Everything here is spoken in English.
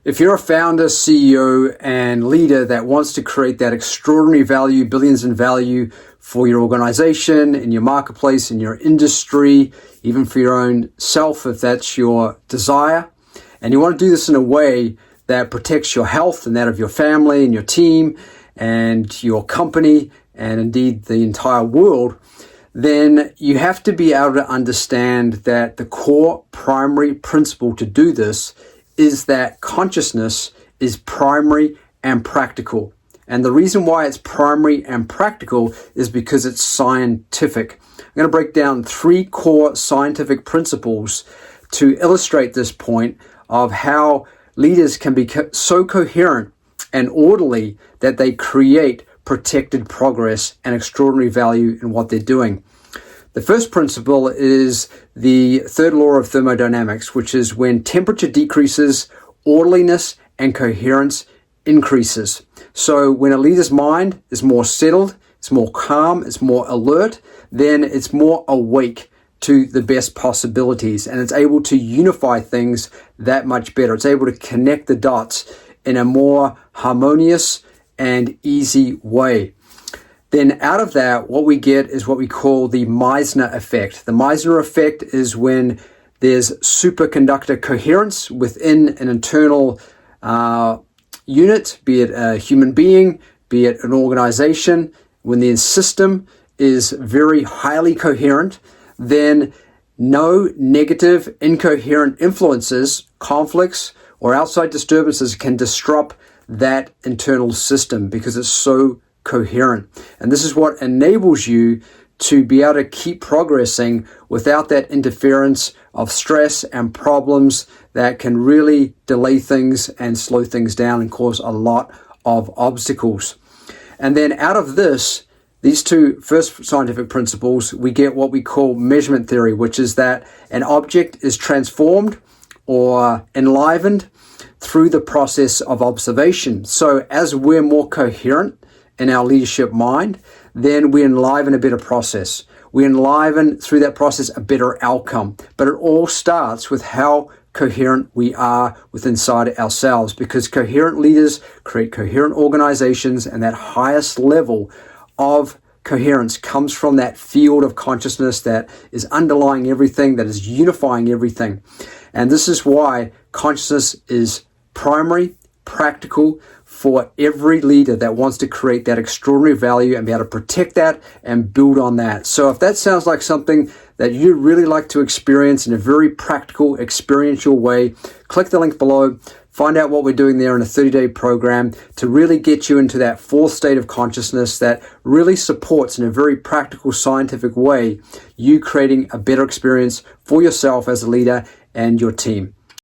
If you're a founder, CEO, and leader that wants to create that extraordinary value, billions in value for your organization, in your marketplace, in your industry, even for your own self, if that's your desire, and you want to do this in a way that protects your health and that of your family and your team and your company and indeed the entire world, then you have to be able to understand that the core primary principle to do this is that consciousness is primary and practical. And the reason why it's primary and practical is because it's scientific. I'm going to break down 3 core scientific principles to illustrate this point of how leaders can be so coherent and orderly that they create protected progress and extraordinary value in what they're doing. The first principle is the third law of thermodynamics, which is when temperature decreases, orderliness and coherence increases. So when a leader's mind is more settled, it's more calm, it's more alert, then it's more awake to the best possibilities, and it's able to unify things that much better. It's able to connect the dots in a more harmonious and easy way. Then out of that, what we get is what we call the Meisner effect. The Meisner effect is when there's superconductor coherence within an internal unit, be it a human being, be it an organization. When the system is very highly coherent, then no negative, incoherent influences, conflicts, or outside disturbances can disrupt that internal system because it's so coherent. And this is what enables you to be able to keep progressing without that interference of stress and problems that can really delay things and slow things down and cause a lot of obstacles. And then out of this, these 2 first scientific principles, we get what we call measurement theory, which is that an object is transformed or enlivened through the process of observation. So as we're more coherent in our leadership mind, then we enliven a better process. We enliven through that process a better outcome. But it all starts with how coherent we are within inside ourselves, because coherent leaders create coherent organizations, and that highest level of coherence comes from that field of consciousness that is underlying everything, that is unifying everything. And this is why consciousness is primary, practical for every leader that wants to create that extraordinary value and be able to protect that and build on that. So if that sounds like something that you'd really like to experience in a very practical, experiential way, click the link below. Find out what we're doing there in a 30-day program to really get you into that 4th state of consciousness that really supports in a very practical, scientific way you creating a better experience for yourself as a leader and your team.